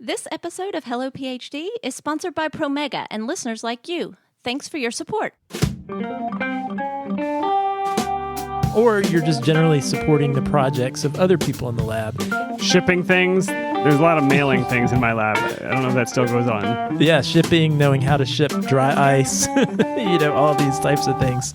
This episode of Hello PhD is sponsored by Promega and listeners like you. Thanks for your support. Or you're just generally supporting the projects of other people in the lab. Shipping things. There's a lot of mailing things in my lab. I don't know if that still goes on. Yeah, shipping, knowing how to ship dry ice, all these types of things.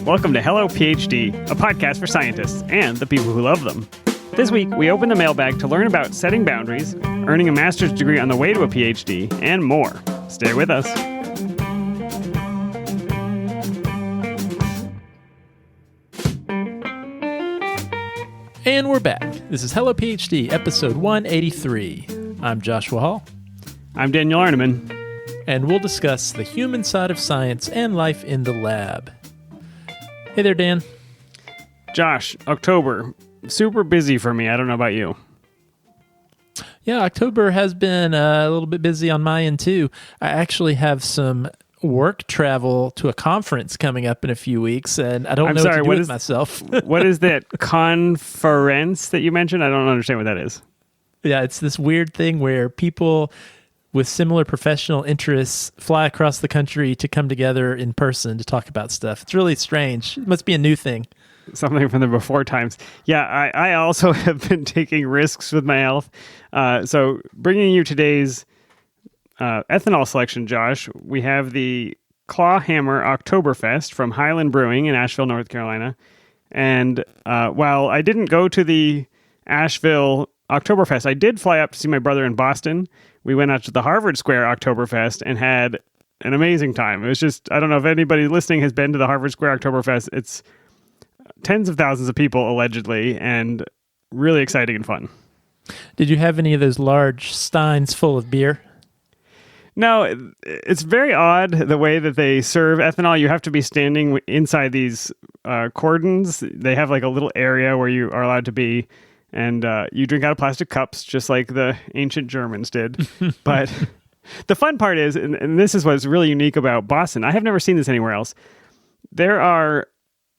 Welcome to Hello PhD, a podcast for scientists and the people who love them. This week, we open the mailbag to learn about setting boundaries, earning a master's degree on the way to a PhD, and more. Stay with us. And we're back. This is Hello PhD, episode 183. I'm Joshua Hall. I'm Daniel Arneman. And we'll discuss the human side of science and life in the lab. Hey there, Dan. Josh, October. Super busy for me. I don't know about you. Yeah, October has been a little bit busy on my end, too. I actually have some work travel to a conference coming up in a few weeks, and I don't know what to do with myself. What is that conference that you mentioned? I don't understand what that is. Yeah, it's this weird thing where people with similar professional interests fly across the country to come together in person to talk about stuff. It's really strange. It must be a new thing. Something from the before times. Yeah, I also have been taking risks with my health. So bringing you today's ethanol selection, Josh, we have the Clawhammer Oktoberfest from Highland Brewing in Asheville, North Carolina. And while I didn't go to the Asheville Oktoberfest, I did fly up to see my brother in Boston. We went out to the Harvard Square Oktoberfest and had an amazing time. It was just, I don't know if anybody listening has been to the Harvard Square Oktoberfest. It's tens of thousands of people, allegedly, and really exciting and fun. Did you have any of those large steins full of beer? No, it's very odd the way that they serve ethanol. You have to be standing inside these cordons. They have like a little area where you are allowed to be, and you drink out of plastic cups, just like the ancient Germans did. But the fun part is, and this is what's really unique about Boston, I have never seen this anywhere else, there are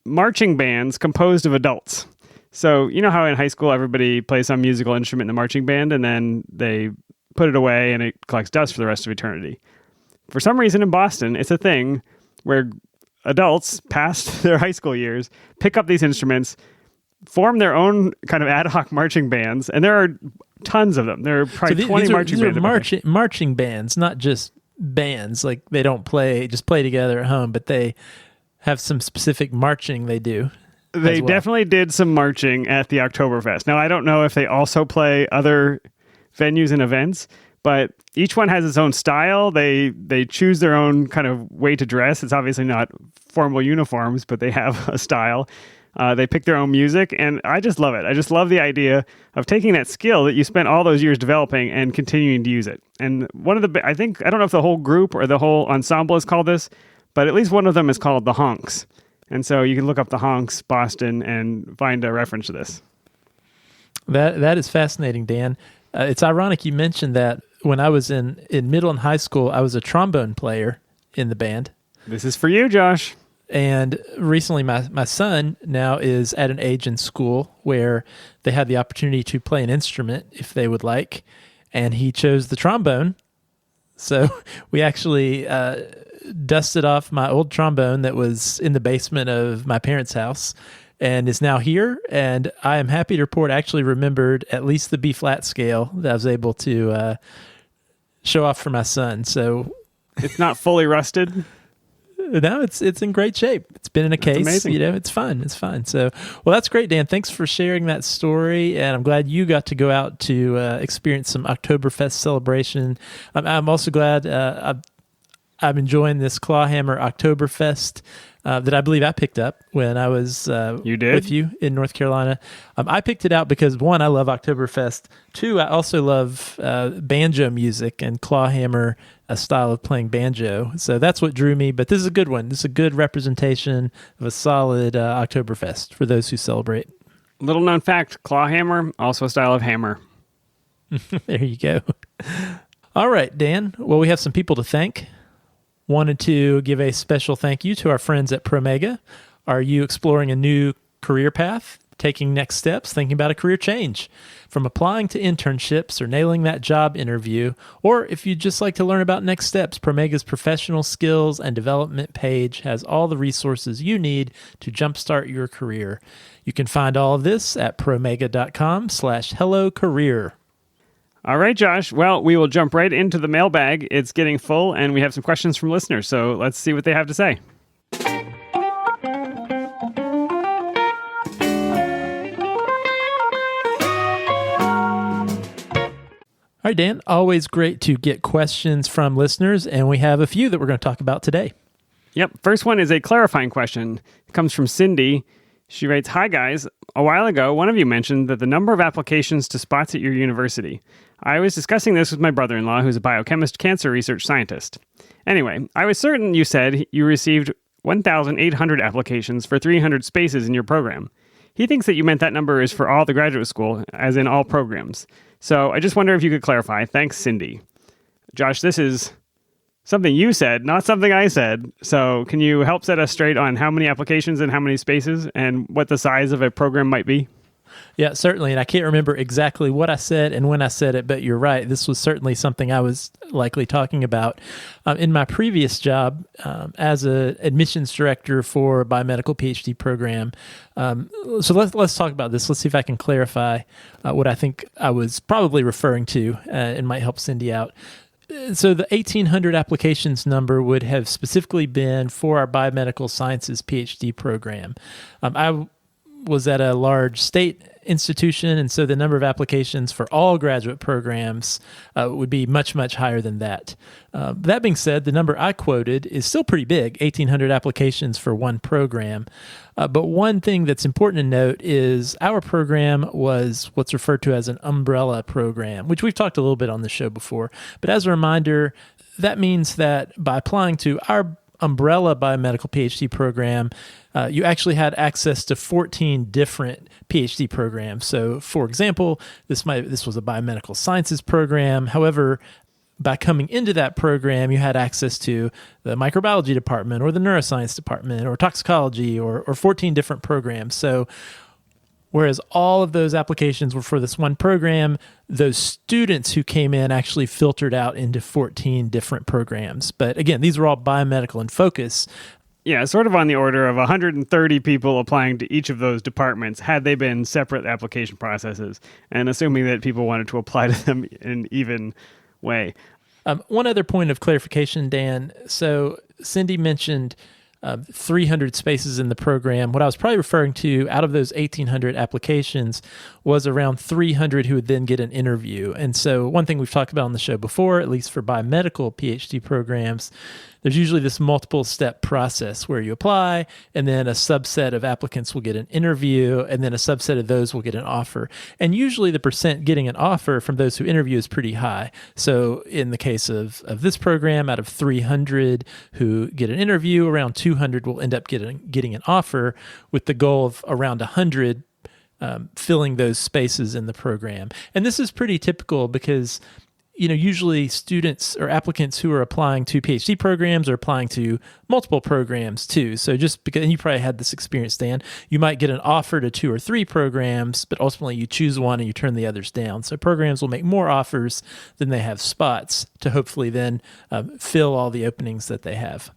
marching bands composed of adults. So you know how in high school everybody plays some musical instrument in the marching band, and then they put it away and it collects dust for the rest of eternity. For some reason in Boston, it's a thing where adults past their high school years pick up these instruments, form their own kind of ad hoc marching bands, and there are tons of them. There are probably 20 marching bands. These are marching bands, not just bands. Like they don't just play together at home, but they have some specific marching they do. They definitely did some marching at the Oktoberfest. Now, I don't know if they also play other venues and events, but each one has its own style. They choose their own kind of way to dress. It's obviously not formal uniforms, but they have a style. They pick their own music, and I just love it. I just love the idea of taking that skill that you spent all those years developing and continuing to use it. And one of the, I don't know if the whole group or the whole ensemble is called this, but at least one of them is called the Honks. And so you can look up the Honks Boston and find a reference to this. That is fascinating, Dan. It's ironic you mentioned that. When I was in middle and high school, I was a trombone player in the band. This is for you, Josh. And recently my son now is at an age in school where they had the opportunity to play an instrument if they would like, and he chose the trombone. So we actually dusted off my old trombone that was in the basement of my parents' house and is now here. And I am happy to report I actually remembered at least the B-flat scale that I was able to show off for my son. So it's not fully rusted? No, it's in great shape. It's been in a case. Amazing. It's fun. It's fun. So, well, that's great, Dan. Thanks for sharing that story, and I'm glad you got to go out to experience some Oktoberfest celebration. I'm also glad I'm enjoying this Clawhammer Oktoberfest that I believe I picked up when I was with you in North Carolina. I picked it out because, one, I love Oktoberfest. Two, I also love banjo music and Clawhammer, a style of playing banjo. So that's what drew me. But this is a good one. This is a good representation of a solid Oktoberfest for those who celebrate. Little known fact, Clawhammer, also a style of hammer. There you go. All right, Dan. Well, we have some people to thank. Wanted to give a special thank you to our friends at Promega. Are you exploring a new career path? taking next steps, thinking about a career change. From applying to internships or nailing that job interview, or if you'd just like to learn about next steps, Promega's professional skills and development page has all the resources you need to jumpstart your career. You can find all of this at promega.com/hellocareer. All right, Josh. Well, we will jump right into the mailbag. It's getting full, and we have some questions from listeners, so let's see what they have to say. All right, Dan, always great to get questions from listeners, and we have a few that we're going to talk about today. Yep. First one is a clarifying question. It comes from Cindy. She writes, "Hi, guys. A while ago, one of you mentioned that the number of applications to spots at your university. I was discussing this with my brother-in-law, who's a biochemist cancer research scientist. Anyway, I was certain you said you received 1,800 applications for 300 spaces in your program. He thinks that you meant that number is for all the graduate school, as in all programs. So I just wonder if you could clarify. Thanks, Cindy." Josh, this is something you said, not something I said. So can you help set us straight on how many applications and how many spaces and what the size of a program might be? Yeah, certainly. And I can't remember exactly what I said and when I said it, but you're right. This was certainly something I was likely talking about. In my previous job as an admissions director for a biomedical PhD program. So let's talk about this. Let's see if I can clarify what I think I was probably referring to and might help Cindy out. So the 1,800 applications number would have specifically been for our biomedical sciences PhD program. I was at a large state institution, and so the number of applications for all graduate programs would be much, much higher than that. That being said, the number I quoted is still pretty big, 1,800 applications for one program. But one thing that's important to note is our program was what's referred to as an umbrella program, which we've talked a little bit on the show before. But as a reminder, that means that by applying to our umbrella biomedical PhD program, you actually had access to 14 different PhD programs. So, for example, this was a biomedical sciences program. However, by coming into that program, you had access to the microbiology department or the neuroscience department or toxicology or 14 different programs. So, whereas all of those applications were for this one program, those students who came in actually filtered out into 14 different programs. But again, these were all biomedical in focus. Yeah, sort of on the order of 130 people applying to each of those departments had they been separate application processes, and assuming that people wanted to apply to them in an even way. One other point of clarification, Dan. So Cindy mentioned 300 spaces in the program. What I was probably referring to out of those 1,800 applications was around 300 who would then get an interview. And so one thing we've talked about on the show before, at least for biomedical PhD programs, there's usually this multiple step process where you apply and then a subset of applicants will get an interview and then a subset of those will get an offer. And usually the percent getting an offer from those who interview is pretty high. So in the case of this program, out of 300 who get an interview, around 200 will end up getting an offer, with the goal of around 100 filling those spaces in the program. And this is pretty typical because usually students or applicants who are applying to PhD programs are applying to multiple programs too. So just because, and you probably had this experience, Dan, you might get an offer to 2 or 3 programs, but ultimately you choose one and you turn the others down. So programs will make more offers than they have spots to hopefully then fill all the openings that they have.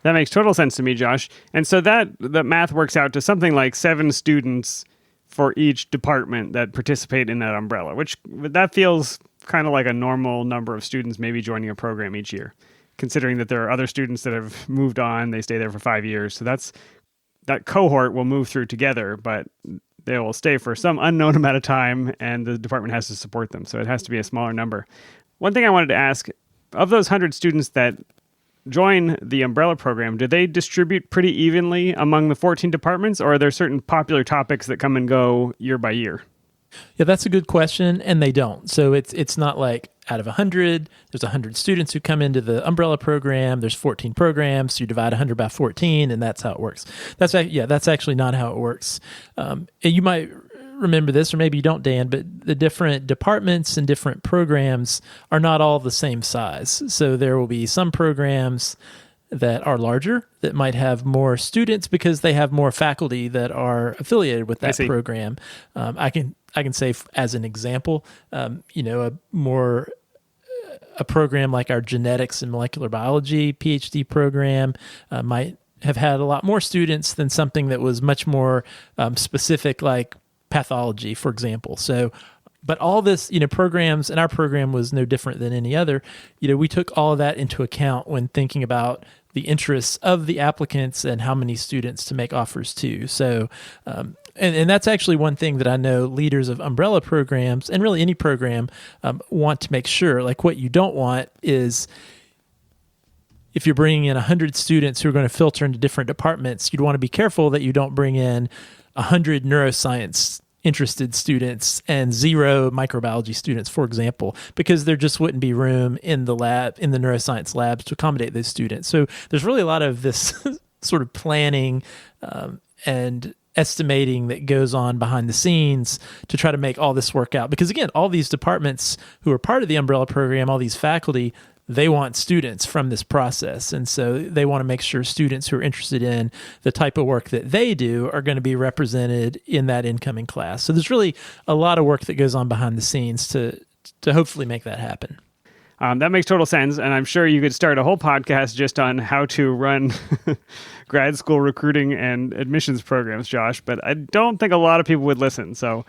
That makes total sense to me, Josh. And so the math works out to something like 7 students for each department that participate in that umbrella, which that feels kind of like a normal number of students maybe joining a program each year, considering that there are other students that have moved on, they stay there for 5 years. So that cohort will move through together, but they will stay for some unknown amount of time and the department has to support them. So it has to be a smaller number. One thing I wanted to ask, of those 100 students that join the umbrella program, do they distribute pretty evenly among the 14 departments, or are there certain popular topics that come and go year by year? Yeah, that's a good question, and they don't. So it's not like out of 100, there's 100 students who come into the umbrella program, there's 14 programs, so you divide 100 by 14, and that's how it works. That's actually not how it works. You might remember this, or maybe you don't, Dan, but the different departments and different programs are not all the same size. So there will be some programs that are larger, that might have more students because they have more faculty that are affiliated with that program. I can say as an example, a program like our genetics and molecular biology PhD program might have had a lot more students than something that was much more specific, like pathology, for example. So, but all this, programs, and our program was no different than any other. We took all of that into account when thinking about the interests of the applicants and how many students to make offers to. So, and that's actually one thing that I know leaders of umbrella programs and really any program want to make sure. Like, what you don't want is, if you're bringing in 100 students who are going to filter into different departments, you'd want to be careful that you don't bring in 100 neuroscience interested students and 0 microbiology students, for example, because there just wouldn't be room in the neuroscience labs to accommodate those students. So there's really a lot of this sort of planning and estimating that goes on behind the scenes to try to make all this work out. Because again, all these departments who are part of the umbrella program, all these faculty, they want students from this process. And so they want to make sure students who are interested in the type of work that they do are going to be represented in that incoming class. So there's really a lot of work that goes on behind the scenes to hopefully make that happen. That makes total sense. And I'm sure you could start a whole podcast just on how to run grad school recruiting and admissions programs, Josh. But I don't think a lot of people would listen. So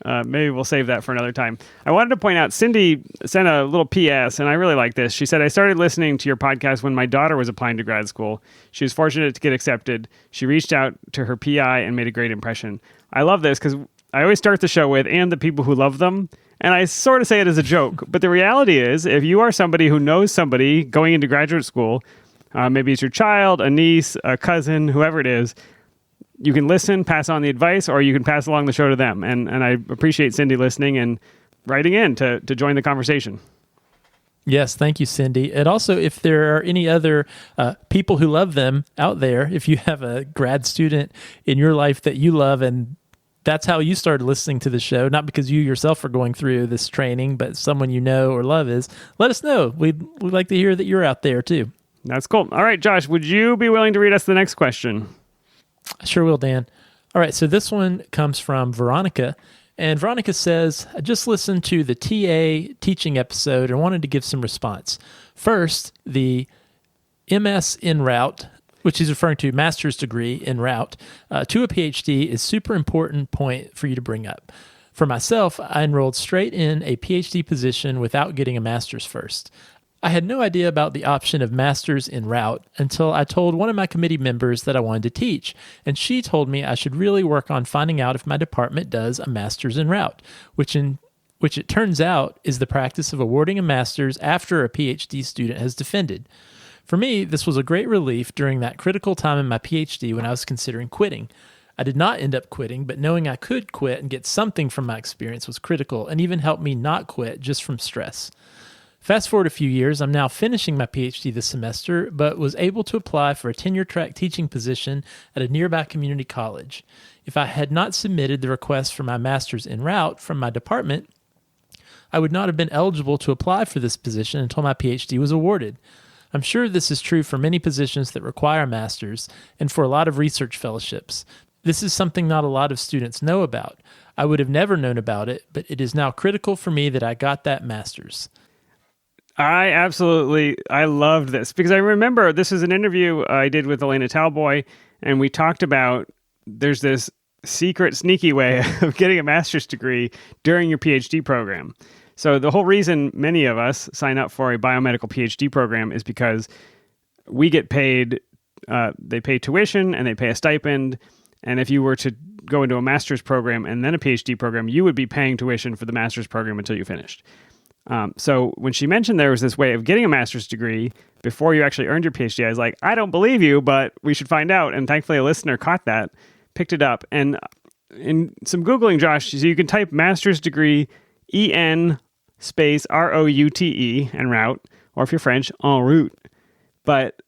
maybe we'll save that for another time. I wanted to point out, Cindy sent a little PS, and I really like this. She said, I started listening to your podcast when my daughter was applying to grad school. She was fortunate to get accepted. She reached out to her PI and made a great impression. I love this because I always start the show with, and the people who love them. And I sort of say it as a joke. But the reality is, if you are somebody who knows somebody going into graduate school, maybe it's your child, a niece, a cousin, whoever it is, you can listen, pass on the advice, or you can pass along the show to them. And I appreciate Cindy listening and writing in to join the conversation. Yes, thank you, Cindy. And also, if there are any other people who love them out there, if you have a grad student in your life that you love and that's how you started listening to the show, not because you yourself are going through this training, but someone you know or love is, let us know. We'd like to hear that you're out there too. That's cool. All right, Josh, would you be willing to read us the next question? I sure will, Dan. All right, so this one comes from Veronica. And Veronica says, I just listened to the TA teaching episode and wanted to give some response. First, the MS en route, which is referring to master's degree en route, to a PhD is super important point for you to bring up. For myself, I enrolled straight in a PhD position without getting a master's first. I had no idea about the option of master's en route until I told one of my committee members that I wanted to teach, and she told me I should really work on finding out if my department does a master's en route, which it turns out is the practice of awarding a master's after a PhD student has defended. For me, this was a great relief during that critical time in my PhD when I was considering quitting. I did not end up quitting, but knowing I could quit and get something from my experience was critical and even helped me not quit just from stress. Fast forward a few years, I'm now finishing my PhD this semester, but was able to apply for a tenure-track teaching position at a nearby community college. If I had not submitted the request for my master's en route from my department, I would not have been eligible to apply for this position until my PhD was awarded. I'm sure this is true for many positions that require a master's and for a lot of research fellowships. This is something not a lot of students know about. I would have never known about it, but it is now critical for me that I got that master's. I loved this because I remember this is an interview I did with Elena Talboy, and we talked about there's this secret, sneaky way of getting a master's degree during your PhD program. So the whole reason many of us sign up for a biomedical PhD program is because we get paid, they pay tuition and they pay a stipend. And if you were to go into a master's program and then a PhD program, you would be paying tuition for the master's program until you finished. So when she mentioned there was this way of getting a master's degree before you actually earned your PhD, I was like, I don't believe you, but we should find out. And thankfully a listener caught that, picked it up. And in some Googling, Josh, so you can type master's degree, EN space ROUTE en route, or if you're French, en route. But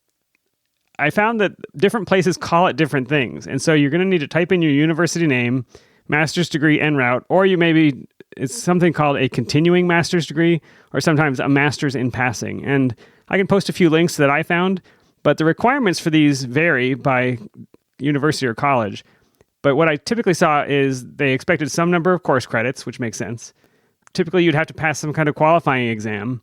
I found that different places call it different things. And so you're going to need to type in your university name, master's degree en route, or it's something called a continuing master's degree, or sometimes a master's in passing. And I can post a few links that I found. But the requirements for these vary by university or college. But what I typically saw is they expected some number of course credits, which makes sense. Typically, you'd have to pass some kind of qualifying exam,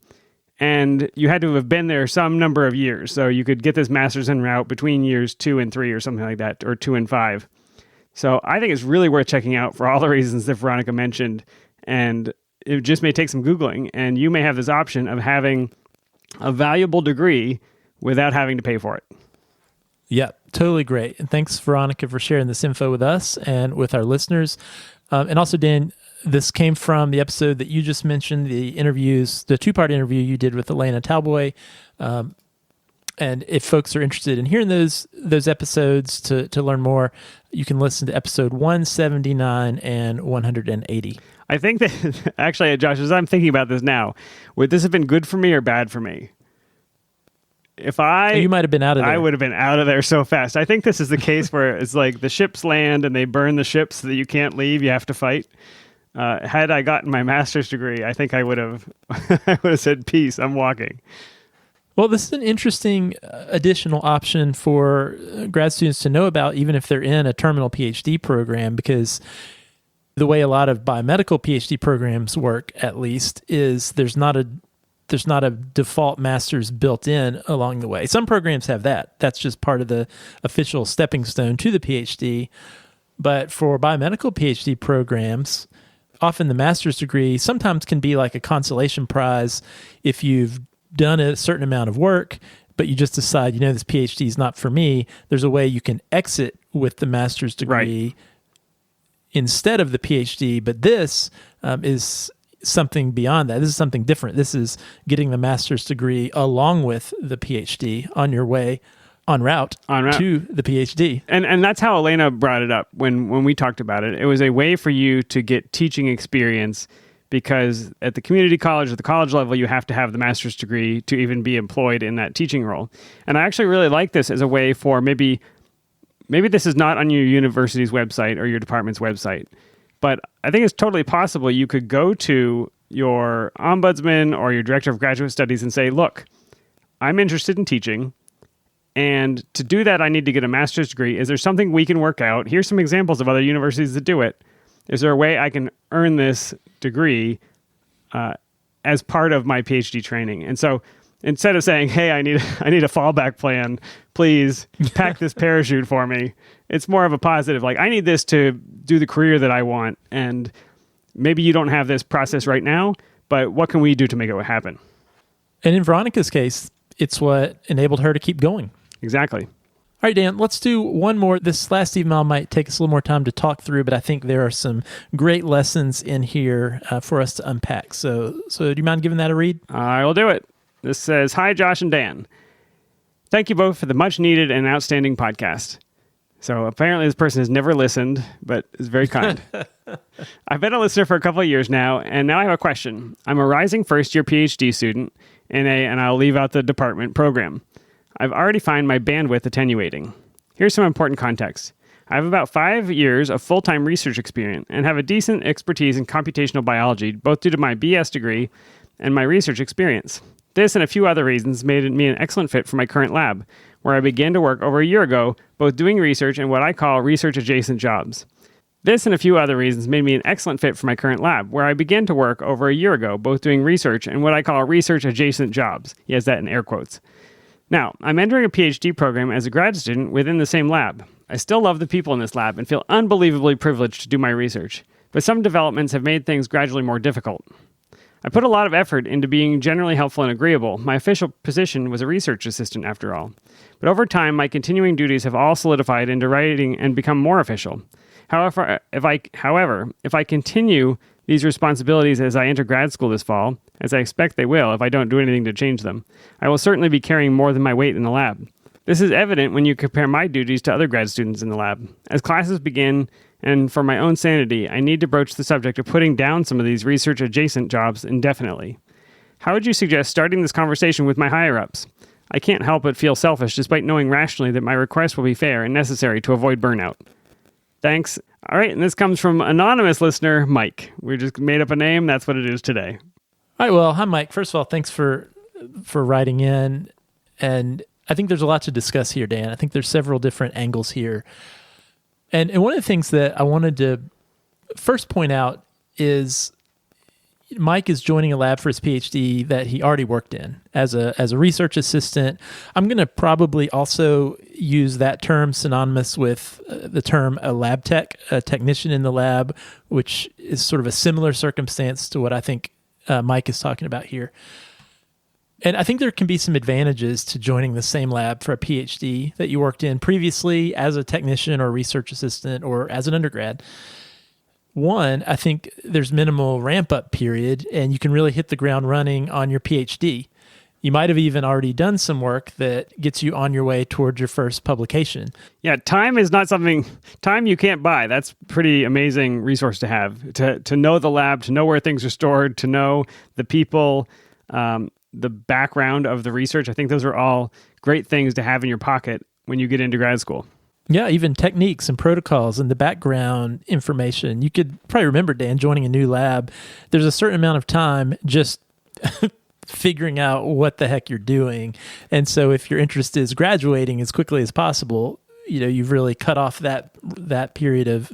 and you had to have been there some number of years. So you could get this master's en route between years 2 and 3 or something like that, or 2 and 5. So I think it's really worth checking out for all the reasons that Veronica mentioned. And it just may take some Googling, and you may have this option of having a valuable degree without having to pay for it. Yeah, totally great. And thanks, Veronica, for sharing this info with us and with our listeners. And also, Dan, this came from the episode that you just mentioned, the two-part interview you did with Elena Talboy. And if folks are interested in hearing those episodes to learn more, you can listen to episode 179 and 180. I think that, actually, Josh, as I'm thinking about this now, would this have been good for me or bad for me? You might have been out of there. I would have been out of there so fast. I think this is the case where it's like the ships land and they burn the ships so that you can't leave. You have to fight. Had I gotten my master's degree, I think I would have said, peace, I'm walking. Well, this is an interesting additional option for grad students to know about, even if they're in a terminal PhD program, because the way a lot of biomedical PhD programs work, at least, is there's not a default master's built in along the way. Some programs have that. That's just part of the official stepping stone to the PhD. But for biomedical PhD programs, often the master's degree sometimes can be like a consolation prize if you've done a certain amount of work, but you just decide, this PhD is not for me. There's a way you can exit with the master's degree instead of the PhD. But this is something beyond that. This is something different. This is getting the master's degree along with the PhD on your way, en route to the PhD. And that's how Elena brought it up when we talked about it. It was a way for you to get teaching experience, because at the community college, at the college level, you have to have the master's degree to even be employed in that teaching role. And I actually really like this as a way for maybe this is not on your university's website or your department's website, but I think it's totally possible you could go to your ombudsman or your director of graduate studies and say, look, I'm interested in teaching, and to do that, I need to get a master's degree. Is there something we can work out? Here's some examples of other universities that do it. Is there a way I can earn this degree as part of my PhD training? And so instead of saying, hey, I need a fallback plan, please pack this parachute for me, it's more of a positive, like, I need this to do the career that I want. And maybe you don't have this process right now, but what can we do to make it happen? And in Veronica's case, it's what enabled her to keep going. Exactly. All right, Dan, let's do one more. This last email might take us a little more time to talk through, but I think there are some great lessons in here for us to unpack. So do you mind giving that a read? I will do it. This says, hi, Josh and Dan. Thank you both for the much needed and outstanding podcast. So apparently this person has never listened, but is very kind. I've been a listener for a couple of years now, and now I have a question. I'm a rising first-year PhD student in and I'll leave out the department, program. I've already found my bandwidth attenuating. Here's some important context. I have about 5 years of full-time research experience and have a decent expertise in computational biology, both due to my BS degree and my research experience. This and a few other reasons made me an excellent fit for my current lab, where I began to work over a year ago, both doing research and what I call research-adjacent jobs. This and a few other reasons made me an excellent fit for my current lab, where I began to work over a year ago, both doing research and what I call research-adjacent jobs. He has that in air quotes. Now, I'm entering a PhD program as a grad student within the same lab. I still love the people in this lab and feel unbelievably privileged to do my research, but some developments have made things gradually more difficult. I put a lot of effort into being generally helpful and agreeable. My official position was a research assistant, after all. But over time, my continuing duties have all solidified into writing and become more official. However, if I continue these responsibilities as I enter grad school this fall, as I expect they will if I don't do anything to change them, I will certainly be carrying more than my weight in the lab. This is evident when you compare my duties to other grad students in the lab. As classes begin, and for my own sanity, I need to broach the subject of putting down some of these research-adjacent jobs indefinitely. How would you suggest starting this conversation with my higher-ups? I can't help but feel selfish despite knowing rationally that my request will be fair and necessary to avoid burnout. Thanks. All right, and this comes from anonymous listener, Mike. We just made up a name. That's what it is today. All right, well, hi, Mike. First of all, thanks for writing in. And I think there's a lot to discuss here, Dan. I think there's several different angles here. And one of the things that I wanted to first point out is Mike is joining a lab for his PhD that he already worked in as a research assistant. I'm going to probably also use that term synonymous with the term a lab tech, a technician in the lab, which is sort of a similar circumstance to what I think Mike is talking about here. And I think there can be some advantages to joining the same lab for a PhD that you worked in previously as a technician or research assistant or as an undergrad. One, I think there's minimal ramp-up period, and you can really hit the ground running on your PhD. You might have even already done some work that gets you on your way towards your first publication. Yeah, time is not something, time you can't buy. That's a pretty amazing resource to have, to know the lab, to know where things are stored, to know the people, the background of the research. I think those are all great things to have in your pocket when you get into grad school. Yeah, even techniques and protocols and the background information. You could probably remember, Dan, joining a new lab, there's a certain amount of time just figuring out what the heck you're doing. And so if your interest is graduating as quickly as possible, you've really cut off that period of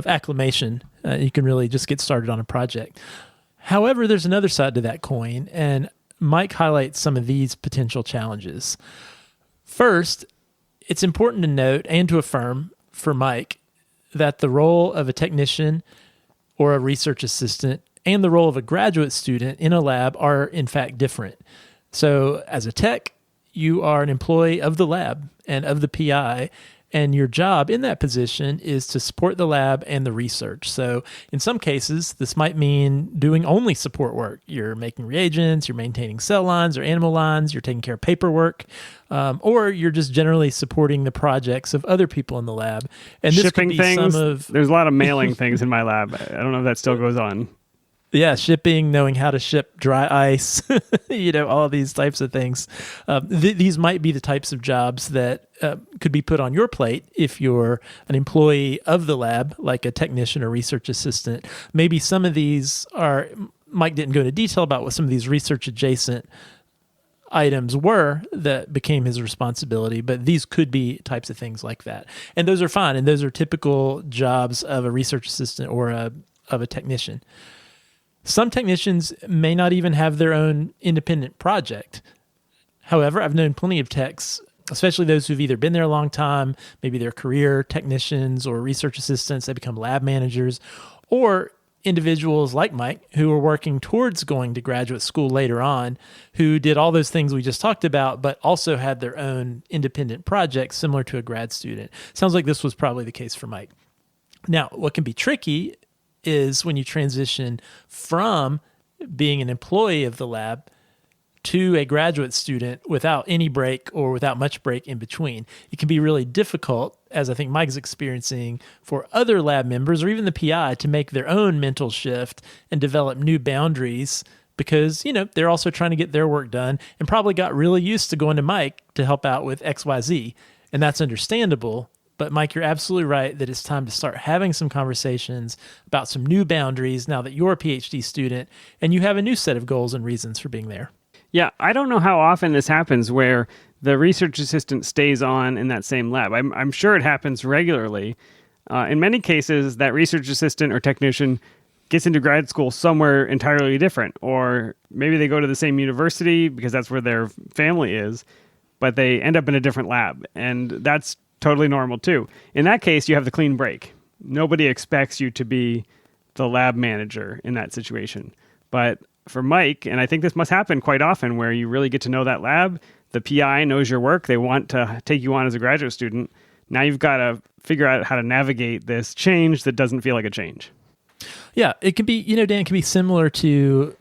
acclimation. You can really just get started on a project. However, there's another side to that coin, and Mike highlights some of these potential challenges. First, it's important to note and to affirm for Mike that the role of a technician or a research assistant and the role of a graduate student in a lab are in fact different. So as a tech, you are an employee of the lab and of the PI, and your job in that position is to support the lab and the research. So in some cases, this might mean doing only support work. You're making reagents, you're maintaining cell lines or animal lines, you're taking care of paperwork, or you're just generally supporting the projects of other people in the lab. And this shipping could be things. There's a lot of mailing things in my lab. I don't know if that still goes on. Yeah, shipping, knowing how to ship dry ice, all these types of things. These might be the types of jobs that could be put on your plate if you're an employee of the lab, like a technician or research assistant. Maybe some of these are, Mike didn't go into detail about what some of these research adjacent items were that became his responsibility, but these could be types of things like that. And those are fine, and those are typical jobs of a research assistant or of a technician. Some technicians may not even have their own independent project. However, I've known plenty of techs, especially those who've either been there a long time, maybe they're career technicians or research assistants, they become lab managers, or individuals like Mike who are working towards going to graduate school later on, who did all those things we just talked about, but also had their own independent projects similar to a grad student. Sounds like this was probably the case for Mike. Now, what can be tricky is when you transition from being an employee of the lab to a graduate student without any break or without much break in between. It can be really difficult, as I think Mike's experiencing, for other lab members or even the PI to make their own mental shift and develop new boundaries because, they're also trying to get their work done and probably got really used to going to Mike to help out with XYZ. And that's understandable. But Mike, you're absolutely right that it's time to start having some conversations about some new boundaries now that you're a PhD student and you have a new set of goals and reasons for being there. Yeah, I don't know how often this happens where the research assistant stays on in that same lab. I'm sure it happens regularly. In many cases, that research assistant or technician gets into grad school somewhere entirely different, or maybe they go to the same university because that's where their family is, but they end up in a different lab, and that's totally normal too. In that case, you have the clean break. Nobody expects you to be the lab manager in that situation. But for Mike, and I think this must happen quite often, where you really get to know that lab, the PI knows your work, they want to take you on as a graduate student. Now you've got to figure out how to navigate this change that doesn't feel like a change. Yeah, it can be, Dan, it can be similar to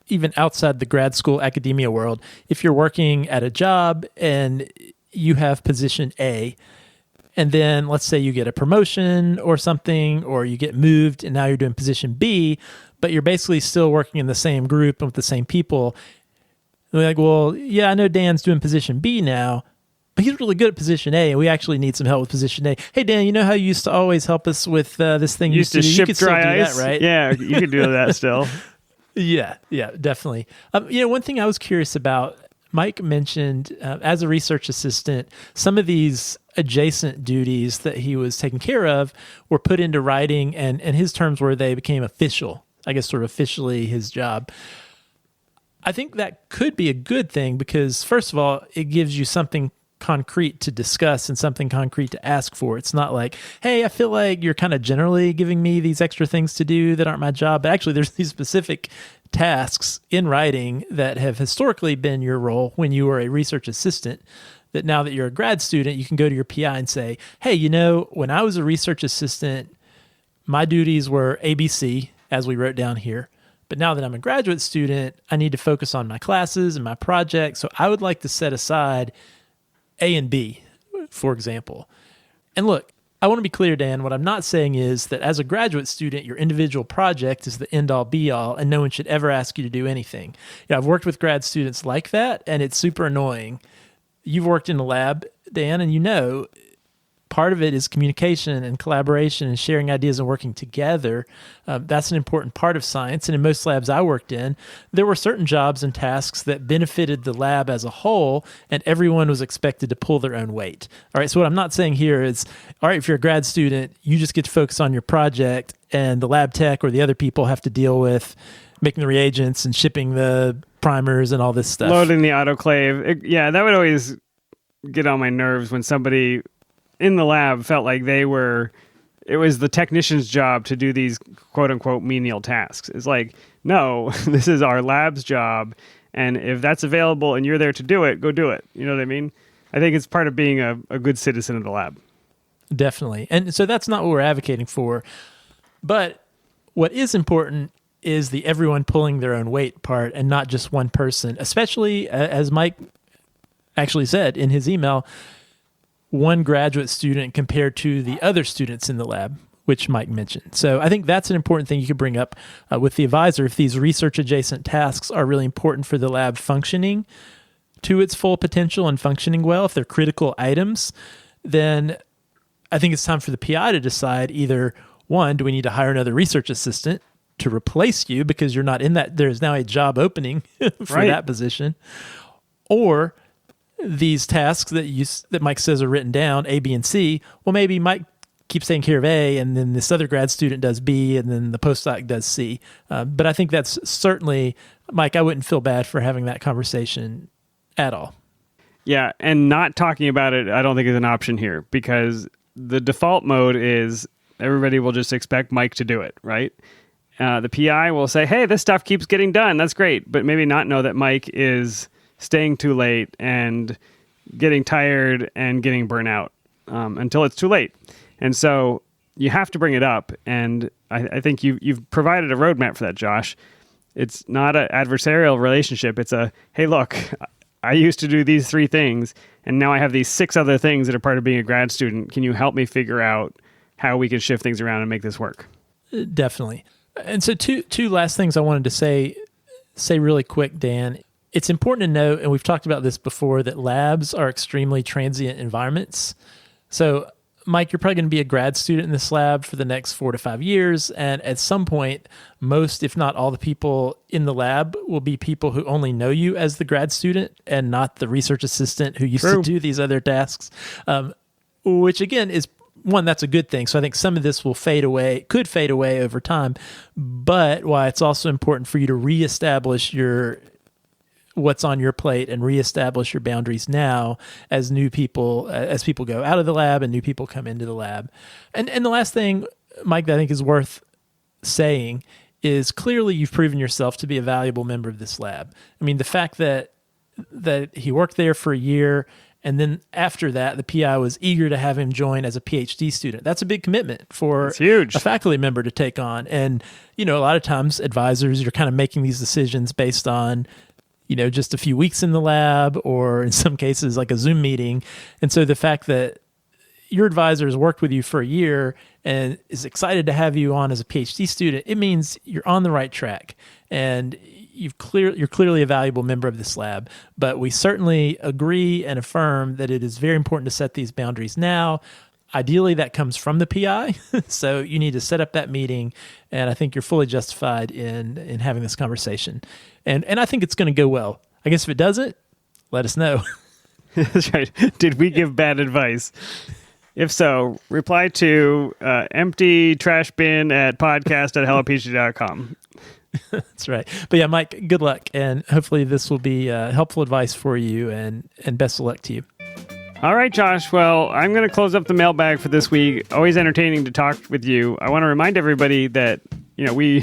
even outside the grad school academia world. If you're working at a job and you have position A, and then let's say you get a promotion or something, or you get moved and now you're doing position B, but you're basically still working in the same group and with the same people. They're like, well, yeah, I know Dan's doing position B now, but he's really good at position A, and we actually need some help with position A. Hey, Dan, you know how you used to always help us with this thing? You used to ship you could dry still do ice, that, right? Yeah, you could do that still. Yeah, definitely. One thing I was curious about, Mike mentioned as a research assistant, some of these adjacent duties that he was taking care of were put into writing, and his terms were they became official, I guess sort of officially his job. I think that could be a good thing because, first of all, it gives you something concrete to discuss and something concrete to ask for. It's not like, hey, I feel like you're kind of generally giving me these extra things to do that aren't my job. But actually, there's these specific tasks in writing that have historically been your role when you were a research assistant, that now that you're a grad student, you can go to your PI and say, hey, when I was a research assistant, my duties were ABC, as we wrote down here. But now that I'm a graduate student, I need to focus on my classes and my projects. So I would like to set aside A and B, for example. And look, I want to be clear, Dan, what I'm not saying is that as a graduate student, your individual project is the end all be all and no one should ever ask you to do anything. I've worked with grad students like that, and it's super annoying. You've worked in the lab, Dan, and part of it is communication and collaboration and sharing ideas and working together. That's an important part of science. And in most labs I worked in, there were certain jobs and tasks that benefited the lab as a whole, and everyone was expected to pull their own weight. All right, so what I'm not saying here is, all right, if you're a grad student, you just get to focus on your project, and the lab tech or the other people have to deal with making the reagents and shipping the primers and all this stuff. Loading the autoclave. That would always get on my nerves when somebody in the lab felt like it was the technician's job to do these quote unquote menial tasks. It's like, no, this is our lab's job. And if that's available and you're there to do it, go do it. You know what I mean? I think it's part of being a good citizen of the lab. Definitely. And so that's not what we're advocating for. But what is important is the everyone pulling their own weight part and not just one person, especially as Mike actually said in his email, one graduate student compared to the other students in the lab, which Mike mentioned. So I think that's an important thing you could bring up with the advisor. If these research adjacent tasks are really important for the lab functioning to its full potential and functioning well, if they're critical items, then I think it's time for the PI to decide either, one, do we need to hire another research assistant to replace you because you're not in that, there's now a job opening for that position, or these tasks that Mike says are written down, A, B, and C, well, maybe Mike keeps taking care of A, and then this other grad student does B, and then the postdoc does C. But I think that's certainly, Mike, I wouldn't feel bad for having that conversation at all. Yeah, and not talking about it, I don't think is an option here, because the default mode is everybody will just expect Mike to do it, right? The PI will say, hey, this stuff keeps getting done. That's great. But maybe not know that Mike is staying too late and getting tired and getting burnt out until it's too late. And so you have to bring it up. And I think you've provided a roadmap for that, Josh. It's not an adversarial relationship. It's a, hey, look, I used to do these 3 things, and now I have these 6 other things that are part of being a grad student. Can you help me figure out how we can shift things around and make this work? Definitely. And so two last things I wanted to say really quick, Dan. It's important to note, and we've talked about this before, that labs are extremely transient environments. So, Mike, you're probably going to be a grad student in this lab for the next 4 to 5 years. And at some point, most, if not all the people in the lab will be people who only know you as the grad student and not the research assistant who used to do these other tasks, which again is, one, that's a good thing. So I think some of this will could fade away over time. But why it's also important for you to reestablish what's on your plate and reestablish your boundaries now as people go out of the lab and new people come into the lab. And the last thing, Mike, that I think is worth saying is clearly you've proven yourself to be a valuable member of this lab. I mean, the fact that he worked there for a year and then after that, the PI was eager to have him join as a PhD student. That's a big commitment for a faculty member to take on. And, a lot of times advisors, you're kind of making these decisions based on just a few weeks in the lab, or in some cases like a Zoom meeting. And so the fact that your advisor has worked with you for a year and is excited to have you on as a PhD student, it means you're on the right track and you're clearly a valuable member of this lab. But we certainly agree and affirm that it is very important to set these boundaries now. Ideally, that comes from the PI. So you need to set up that meeting, and I think you're fully justified in having this conversation. And I think it's going to go well. I guess if it doesn't, let us know. That's right. Did we give bad advice? If so, reply to empty trash bin at podcast@hellophd.com. That's right. But yeah, Mike, good luck. And hopefully this will be helpful advice for you, and best of luck to you. All right, Josh. Well, I'm going to close up the mailbag for this week. Always entertaining to talk with you. I want to remind everybody that we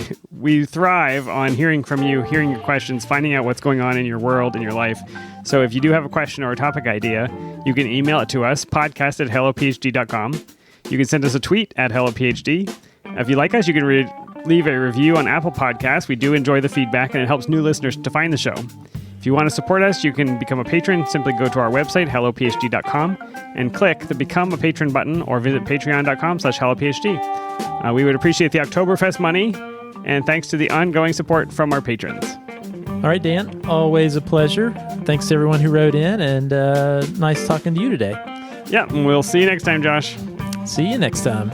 thrive on hearing from you, hearing your questions, finding out what's going on in your world, in your life. So if you do have a question or a topic idea, you can email it to us, podcast@hellophd.com. You can send us a tweet at hellophd. If you like us, you can leave a review on Apple Podcasts. We do enjoy the feedback, and it helps new listeners to find the show. If you want to support us, you can become a patron. Simply go to our website, hellophd.com, and click the Become a Patron button, or visit patreon.com/hellophd. We would appreciate the Oktoberfest money, and thanks to the ongoing support from our patrons. All right, Dan, always a pleasure. Thanks to everyone who wrote in, and nice talking to you today. Yeah, and we'll see you next time, Josh. See you next time.